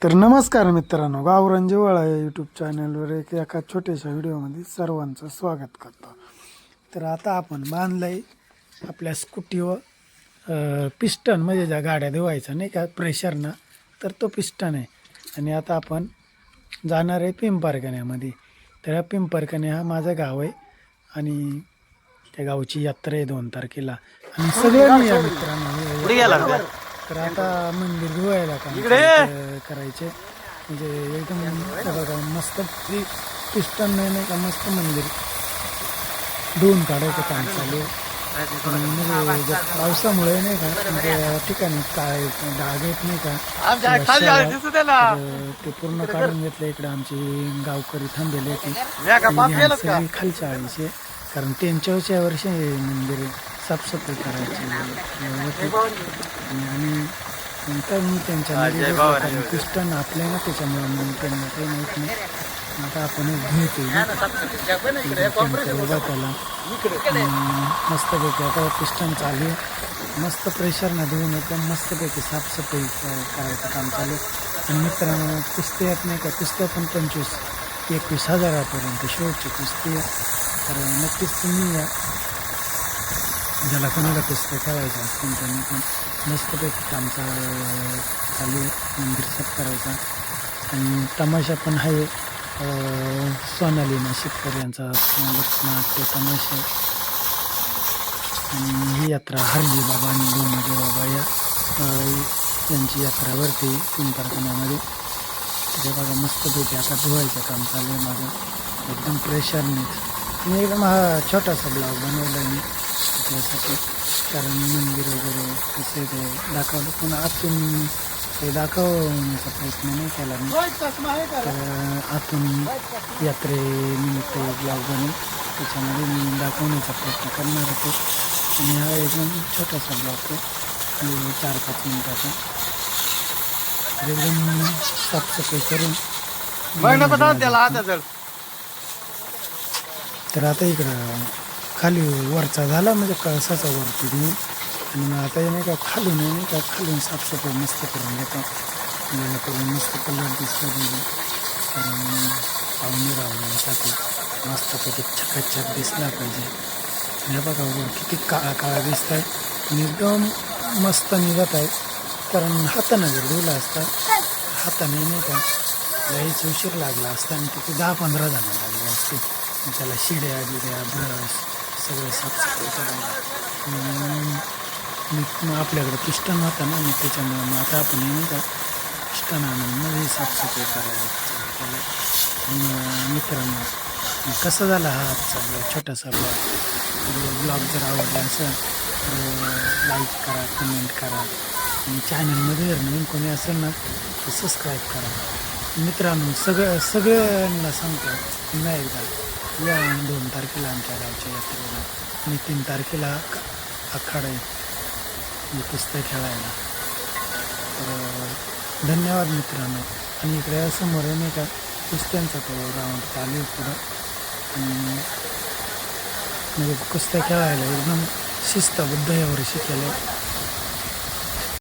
तर नमस्कार मित्रांनो, गावरान जिव्हाळा या यूट्यूब चॅनलवर एका छोट्याशा व्हिडिओमध्ये सर्वांचं स्वागत करतो. तर आता आपण बांधलं आपल्या स्कूटीवर पिस्टन, म्हणजे ज्या गाड्या धुवायचा नाही का प्रेशरनं, तर तो पिस्टन आहे. आणि आता आपण जाणार आहे पिंपरकण्यामध्ये. तर हा पिंपरकणे हा माझं गाव आहे आणि त्या गावची यात्रा आहे 2 तारखेला. आणि सगळ्यांनी या मित्रांनो तर आता मंदिर धुवायला काम करायचे, म्हणजे एकदम बघा मस्त पिस्टन नाही का, मस्त मंदिर धुवून काढायचं काम चालू आहे. म्हणजे पावसामुळे नाही का, म्हणजे या ठिकाणी काय डाग येत नाही का, ते पूर्ण काढून घेतलं. इकडे आमची गावकरी थांबलेले होते सगळी खालच्या आळीचे, कारण त्यांच्या वर्षी मंदिर साफसफाई करायची आणि नंतर मी त्यांच्या पिस्टन आपल्या ना, त्याच्यामुळे मग त्यांना काही माहीत नाही. आता आपण घेतो त्याला मस्तपैकी. आता पिस्टन चालू आहे, मस्त प्रेशरनं धुवून एकदम मस्तपैकी साफसफाई करायचं काम चालू आहे. आणि मित्रांनो, कुस्ती येत नाही का, कुस्त्या पण 25-21 हजारापर्यंत शेवटची कुस्ती आहे. तर नक्कीच तुम्ही या, ज्याला कोणाला कुस्त्या खेळायच्या असतील त्यांनी पण मस्तपैकी काम चालू आहे, मंदिर साफ करायचा. आणि तमाशा पण आहे, सोनाली शेतकऱ्यांचा नाट्य तमाशा. आणि ही यात्रा हरजी बाबा आणि गोमाजे बाबा यांची यात्रा भरते पिंपरकण्यामध्ये. तिथे बघा मस्तपैकी आता धुवायचं काम चालू आहे माझं, एकदम प्रेशरनेच. मी एकदम हा छोटासा ब्लॉग बनवला आहे मी आपल्यासाठी, कारण मंदिर वगैरे कसे ते दाखवलं, पण आतून ते दाखवण्याचा प्रयत्न नाही केला मी. तर आतून यात्रेनिमित्त ब्लॉग बनवून त्याच्यामध्ये मी दाखवण्याचा प्रयत्न करणार होतो. आणि हा एकदम छोटासा ब्लॉग आहे, 4-5 मिनिटाचा. एकदम साफसफाई करून तर आता इकडं खाली वरचा झाला, म्हणजे कळसाचा वरती घेऊन. आणि मग आता नाही का खालून नाही का, खालून साफसफाई मस्त करून घेतो, करून मस्त कलर दिसला पाहिजे, कारण पाहुणे राहण्यासाठी मस्तपैकी चकाचक दिसला पाहिजे. हे बघा वर किती काळा काळा दिसत आहे आणि एकदम मस्त निघत आहे. कारण हातानं जर धुला असता, हाताने नाही का लईच उशीर लागला असता आणि तिथे 10-15 जण लागले असते त्याला शिड्या बिड्या ब्रश सगळं साफसफाई करायला. मग आपल्याकडे पिस्टन होता ना, मग त्याच्यामुळे मग आता आपण नाही का पिस्टन आणून मग साफसफाई करायला त्याला. मित्रांनो, कसा झाला हा आजचा छोटासा ब्लॉग जर आवडला असेल तर लाईक करा, कमेंट करा, आणि चॅनलमध्ये जर नवीन कोणी असेल ना तर सबस्क्राईब करा. मित्रांनो, सगळ्यांना सांगतो पुन्हा एकदा, या 2 तारखेला आमच्या गावच्या यात्रेला, आणि 3 तारखेला आखाडा आहे कुस्त्या खेळायला. तर धन्यवाद मित्रांनो. आणि इकडे समोर नाही का कुस्त्यांचा तो राऊंड चालू आहे पुढं, आणि म्हणजे कुस्त्या खेळायला एकदम शिस्तबद्ध यावर्षी केलं.